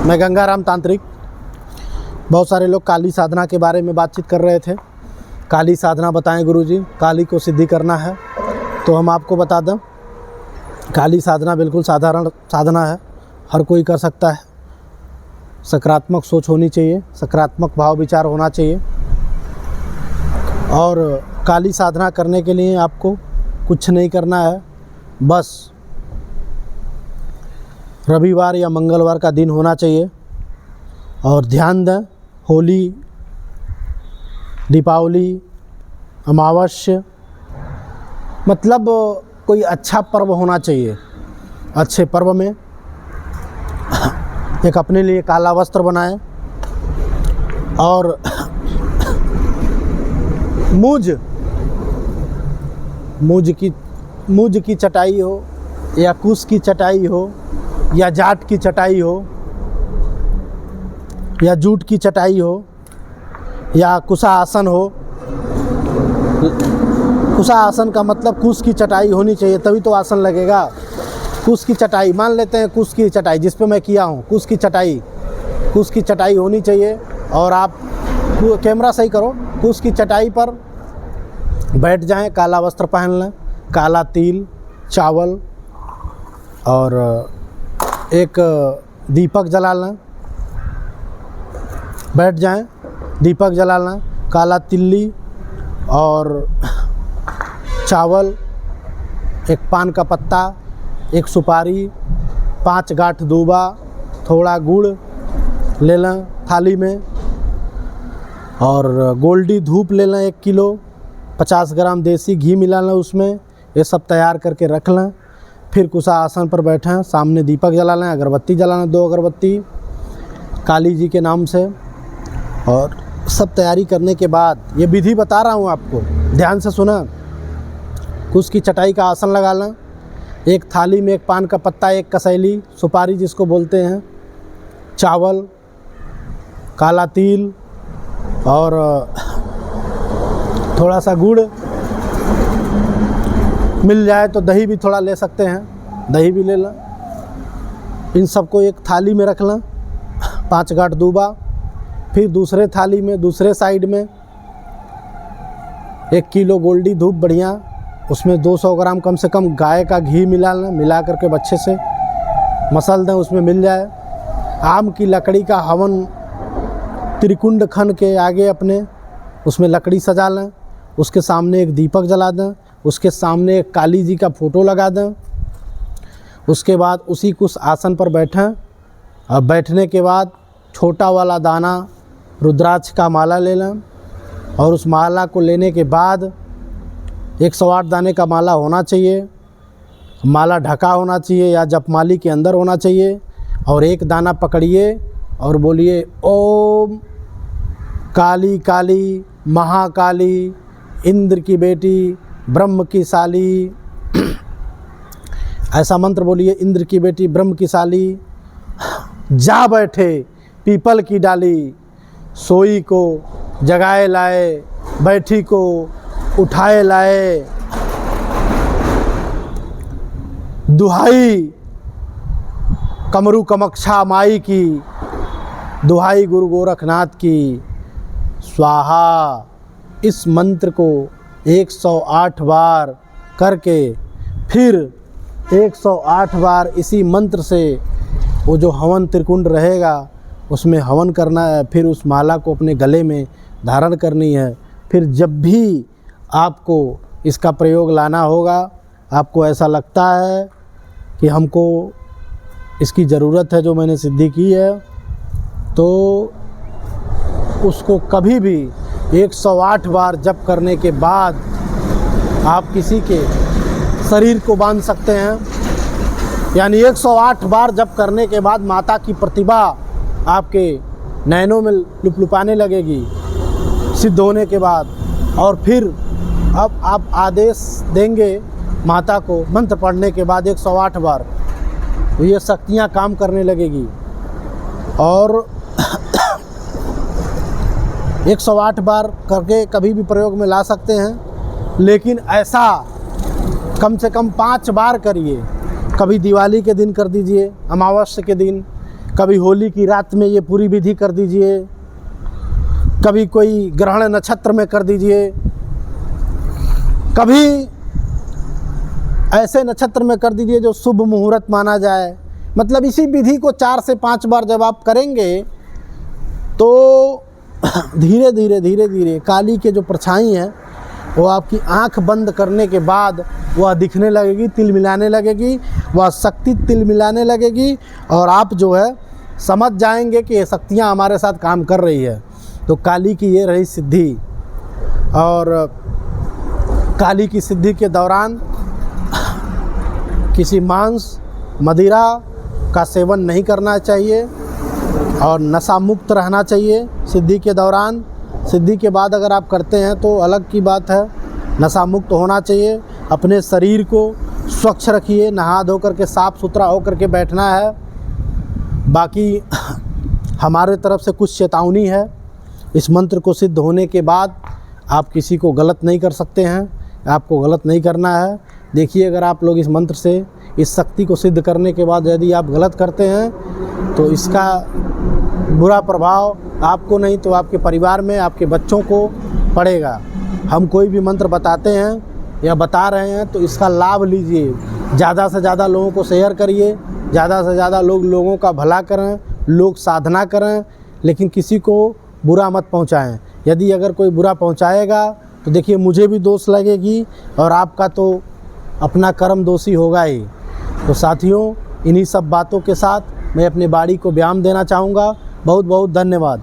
मैं गंगाराम तांत्रिक। बहुत सारे लोग काली साधना के बारे में बातचीत कर रहे थे। काली साधना बताएं गुरुजी, काली को सिद्धि करना है। तो हम आपको बता दें, काली साधना बिल्कुल साधारण साधना है, हर कोई कर सकता है। सकारात्मक सोच होनी चाहिए, सकारात्मक भाव विचार होना चाहिए। और काली साधना करने के लिए आपको कुछ नहीं करना है, बस रविवार या मंगलवार का दिन होना चाहिए। और ध्यान दें, होली, दीपावली, अमावस्या, मतलब कोई अच्छा पर्व होना चाहिए। अच्छे पर्व में एक अपने लिए काला वस्त्र बनाएं और मूज की चटाई हो या कुश की चटाई हो या जाट की चटाई हो या जूट की चटाई हो या कुशा आसन हो। कुशा आसन का मतलब कुश की चटाई होनी चाहिए, तभी तो आसन लगेगा। कुश की चटाई मान लेते हैं, कुश की चटाई जिस पे मैं किया हूँ, कुश की चटाई होनी चाहिए। और आप कैमरा सही करो, कुश की चटाई पर बैठ जाएं, काला वस्त्र पहन लें, काला तिल, चावल और एक दीपक जला लें, बैठ जाएं, दीपक जला लें, काला तिल्ली और चावल, एक पान का पत्ता, एक सुपारी, 5 गांठ दूबा, थोड़ा गुड़ ले लें थाली में और गोल्डी धूप ले लें 1 किलो, 50 ग्राम देसी घी मिला लें उसमें। ये सब तैयार करके रख लें। फिर कुशा आसन पर बैठें, सामने दीपक जला लें, अगरबत्ती जला लें, 2 अगरबत्ती काली जी के नाम से। और सब तैयारी करने के बाद, ये विधि बता रहा हूँ आपको, ध्यान से सुना। कुश की चटाई का आसन लगा लें, एक थाली में एक पान का पत्ता, एक कसैली, सुपारी जिसको बोलते हैं, चावल, काला तिल और थोड़ा सा गुड़, मिल जाए तो दही भी थोड़ा ले सकते हैं, दही भी ले लें। इन सबको एक थाली में रख लें, 5 गांठ दूबा। फिर दूसरे थाली में, दूसरे साइड में 1 किलो गोल्डी धूप बढ़िया, उसमें 200 ग्राम कम से कम गाय का घी मिला लें, मिला करके अच्छे से मसल दें, उसमें मिल जाए। आम की लकड़ी का हवन त्रिकुंड खन के आगे अपने उसमें लकड़ी सजा लें, उसके सामने एक दीपक जला दें, उसके सामने एक काली जी का फ़ोटो लगा दें। उसके बाद उसी कुछ आसन पर बैठें और बैठने के बाद छोटा वाला दाना रुद्राक्ष का माला ले लें। और उस माला को लेने के बाद 108 दाने का माला होना चाहिए, माला ढका होना चाहिए या जपमाली के अंदर होना चाहिए। और एक दाना पकड़िए और बोलिए, ओम काली काली महाकाली, इंद्र की बेटी, ब्रह्म की साली, ऐसा मंत्र बोलिए। इंद्र की बेटी, ब्रह्म की साली, जा बैठे पीपल की डाली, सोई को जगाए लाए, बैठी को उठाए लाए, दुहाई कमरू कमक्षा माई की, दुहाई गुरु गोरखनाथ की, स्वाहा। इस मंत्र को 108 बार करके फिर 108 बार इसी मंत्र से वो जो हवन त्रिकुंड रहेगा उसमें हवन करना है। फिर उस माला को अपने गले में धारण करनी है। फिर जब भी आपको इसका प्रयोग लाना होगा, आपको ऐसा लगता है कि हमको इसकी ज़रूरत है जो मैंने सिद्धि की है, तो उसको कभी भी 108 बार जप करने के बाद आप किसी के शरीर को बांध सकते हैं। यानी 108 बार जप करने के बाद माता की प्रतिभा आपके नैनों में लुपलुपाने लगेगी सिद्ध होने के बाद। और फिर अब आप आदेश देंगे माता को मंत्र पढ़ने के बाद 108 बार, तो ये शक्तियाँ काम करने लगेगी। और 108 बार करके कभी भी प्रयोग में ला सकते हैं, लेकिन ऐसा कम से कम 5 बार करिए। कभी दिवाली के दिन कर दीजिए, अमावस्या के दिन, कभी होली की रात में ये पूरी विधि कर दीजिए, कभी कोई ग्रहण नक्षत्र में कर दीजिए, कभी ऐसे नक्षत्र में कर दीजिए जो शुभ मुहूर्त माना जाए। मतलब इसी विधि को 4 से 5 बार जब आप करेंगे तो धीरे धीरे काली के जो परछाई है वो आपकी आंख बंद करने के बाद वह दिखने लगेगी, तिलमिलाने लगेगी, वह शक्ति तिलमिलाने लगेगी और आप जो है समझ जाएंगे कि ये शक्तियाँ हमारे साथ काम कर रही है। तो काली की ये रही सिद्धि। और काली की सिद्धि के दौरान किसी मांस मदिरा का सेवन नहीं करना चाहिए और नशा मुक्त रहना चाहिए सिद्धि के दौरान। सिद्धि के बाद अगर आप करते हैं तो अलग की बात है, नशा मुक्त होना चाहिए। अपने शरीर को स्वच्छ रखिए, नहा धो करके साफ़ सुथरा हो करके बैठना है। बाकी हमारे तरफ से कुछ चेतावनी है, इस मंत्र को सिद्ध होने के बाद आप किसी को गलत नहीं कर सकते हैं, आपको गलत नहीं करना है। देखिए, अगर आप लोग इस मंत्र से इस शक्ति को सिद्ध करने के बाद यदि आप गलत करते हैं तो इसका बुरा प्रभाव आपको नहीं तो आपके परिवार में, आपके बच्चों को पड़ेगा। हम कोई भी मंत्र बताते हैं या बता रहे हैं तो इसका लाभ लीजिए, ज़्यादा से ज़्यादा लोगों को शेयर करिए, ज़्यादा से ज़्यादा लोगों का भला करें, लोग साधना करें, लेकिन किसी को बुरा मत पहुंचाएं। यदि अगर कोई बुरा पहुंचाएगा तो देखिए मुझे भी दोष लगेगी और आपका तो अपना कर्म दोषी होगा ही। तो साथियों, इन्हीं सब बातों के साथ मैं अपने वाणी को विराम देना चाहूँगा। बहुत बहुत धन्यवाद।